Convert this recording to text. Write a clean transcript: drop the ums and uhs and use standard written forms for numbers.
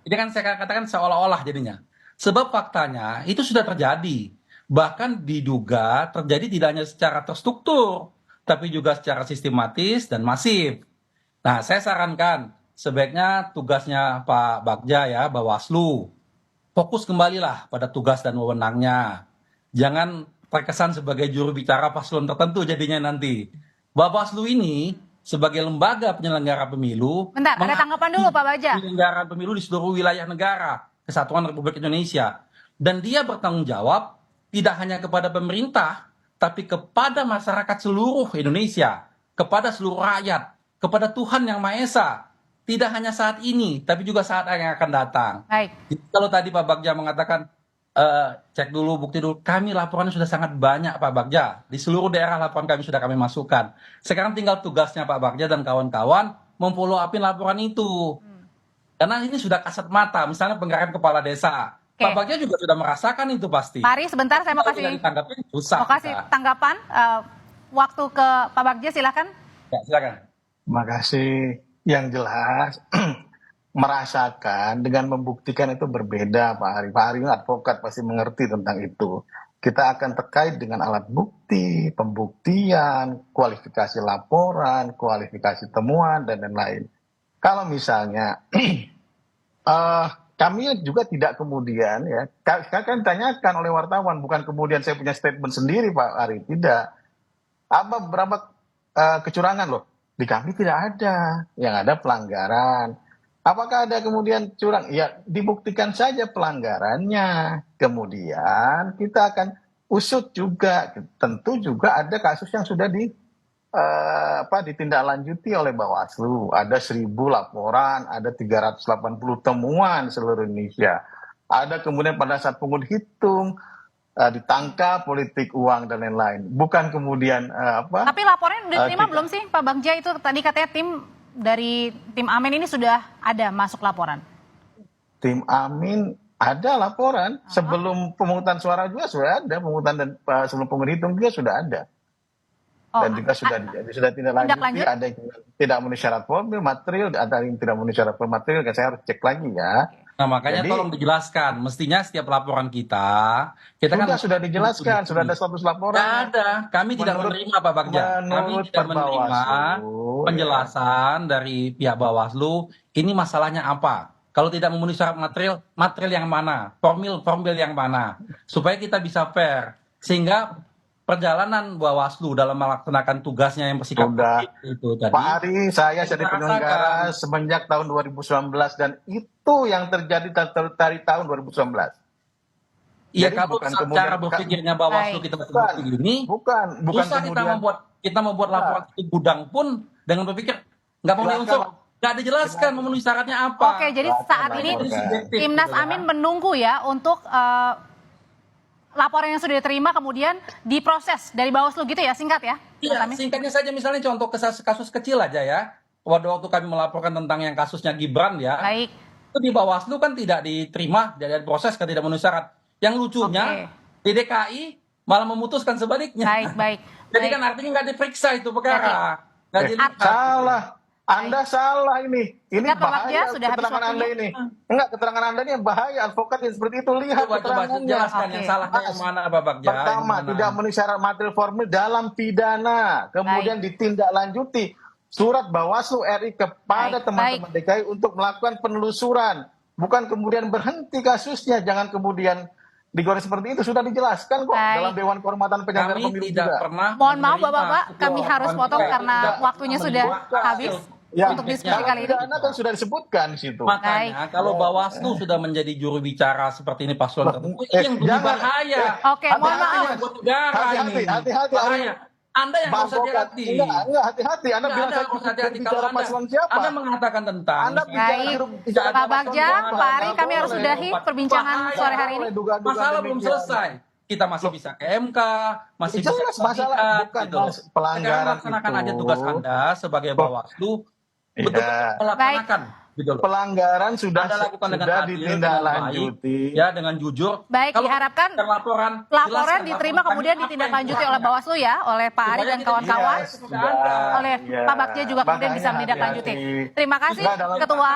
Ini kan saya katakan seolah-olah jadinya. Sebab faktanya itu sudah terjadi. Bahkan diduga terjadi tidak hanya secara terstruktur, tapi juga secara sistematis dan masif. Nah, saya sarankan sebaiknya tugasnya Pak Bagja ya, Bawaslu, fokus kembalilah pada tugas dan wewenangnya. Jangan terkesan sebagai juru bicara paslon tertentu jadinya nanti. Bawaslu ini sebagai lembaga penyelenggara pemilu Bentar, ada tanggapan dulu Pak Bagja. penyelenggaraan pemilu di seluruh wilayah negara Kesatuan Republik Indonesia. Dan dia bertanggung jawab tidak hanya kepada pemerintah, tapi kepada masyarakat seluruh Indonesia, kepada seluruh rakyat, kepada Tuhan Yang Maha Esa. Tidak hanya saat ini, tapi juga saat yang akan datang. Baik. Jadi kalau tadi Pak Bagja mengatakan, cek dulu, bukti dulu, kami laporannya sudah sangat banyak Pak Bagja. Di seluruh daerah laporan kami sudah kami masukkan. Sekarang tinggal tugasnya Pak Bagja dan kawan-kawan memfollow upin laporan itu. Karena ini sudah kasat mata, misalnya penggerakan kepala desa. Oke. Pak Bagja juga sudah merasakan itu pasti. Pak Ari, sebentar saya mau Kalau kasih tidak ditanggapi, susah kita. tanggapan. Waktu ke Pak Bagja, silakan. Ya, silakan. Terima kasih. Yang jelas merasakan dengan membuktikan itu berbeda, Pak Ari. Pak Ari advokat pasti mengerti tentang itu. Kita akan terkait dengan alat bukti, pembuktian, kualifikasi laporan, kualifikasi temuan, dan lain-lain. Kalau misalnya kami juga tidak kemudian ya, kan ditanyakan oleh wartawan, bukan kemudian saya punya statement sendiri Pak Ari, tidak. Apa berapa kecurangan loh? Di kami tidak ada, yang ada pelanggaran. Apakah ada kemudian curang? Ya dibuktikan saja pelanggarannya. Kemudian kita akan usut juga. Tentu juga ada kasus yang sudah ditindaklanjuti oleh Bawaslu. Ada 1.000 laporan, ada 380 temuan seluruh Indonesia. Ada kemudian pada saat pengundian hitung ditangkap politik uang dan lain-lain. Bukan kemudian Tapi laporannya udah diterima belum sih Pak Bagja? Itu tadi katanya tim Amin ini sudah ada masuk laporan. Tim Amin ada laporan sebelum pemungutan suara juga sudah ada, pemungutan dan sebelum penghitung juga sudah ada. Dan juga sudah tidak lanjut, ada yang tidak memenuhi syarat formil material, ada yang tidak memenuhi syarat formil material, saya harus cek lagi ya. Nah makanya tolong dijelaskan, mestinya setiap laporan kita sudah dijelaskan, sudah ada status laporan. Tidak ada, kami tidak menerima Pak Bagja. Kami tidak menerima penjelasan dari pihak Bawaslu, ini masalahnya apa. Kalau tidak memenuhi syarat material yang mana, formil yang mana, supaya kita bisa fair, sehingga perjalanan Bawaslu dalam melaksanakan tugasnya yang bersikap itu tadi. Pak Ari, saya jadi penyelenggara semenjak tahun 2019 dan itu yang terjadi dari tahun 2019. Iya, kalau cara berpikirnya Bawaslu kita seperti ini, bukan susah kita membuat laporan itu gudang pun dengan berpikir nggak memenuhi unsur, nggak dijelaskan memenuhi syaratnya apa. Oke, jadi saat ini Timnas Amin menunggu ya untuk laporan yang sudah diterima kemudian diproses dari Bawaslu gitu ya, singkat ya? Iya, singkatnya saja misalnya contoh kasus kecil aja ya. Waktu kami melaporkan tentang yang kasusnya Gibran ya. Baik. Itu di Bawaslu kan tidak diterima, tidak diproses, tidak memenuhi syarat. Yang lucunya di DKI malah memutuskan sebaliknya. Baik. Jadi kan artinya nggak diperiksa itu perkara. Salah. Anda salah ini. Ini bahaya keterangan Anda ini. Enggak, keterangan Anda ini bahaya. Advokat yang seperti itu, lihat keterangannya. Jelaskan yang salahnya yang mana Pak Bagja. Pertama, tidak memenuhi syarat material formil dalam pidana. Kemudian ditindaklanjuti surat Bawaslu RI kepada teman-teman DKI untuk melakukan penelusuran. Bukan kemudian berhenti kasusnya. Jangan kemudian digoreng seperti itu, sudah dijelaskan kok dalam Dewan Kehormatan Penyelenggara Pemilu juga. Mohon maaf Bapak-bapak, kami harus potong karena waktunya sudah habis. Ya, untuk diskusi kali ini. Kan sudah disebutkan di situ. Makanya kalau Bawaslu sudah menjadi juru bicara seperti ini paslon tertentu, itu yang lebih bahaya. Oke, mohon maaf. Hati-hati. Anda yang harus hati-hati. Enggak, hati-hati. Anda bilang saya hati-hati bicara paslon siapa? Anda mengatakan tentang. Pak Bagja, Pak Ari, kami harus sudahi perbincangan sore hari ini. Masalah belum selesai. Kita masih bisa ke MK, masih bisa masalah bukan pelanggaran. Laksanakan aja tugas Anda sebagai Bawaslu. Betul melaksanakan. Pelanggaran sudah ditindaklanjuti ya dengan jujur. Baik, diharapkan laporan diterima kemudian ditindaklanjuti oleh Bawaslu ya, oleh Pak Ari dan kawan-kawan, oleh Pak Bagja juga kemudian bisa menindaklanjuti. Terima kasih Ketua.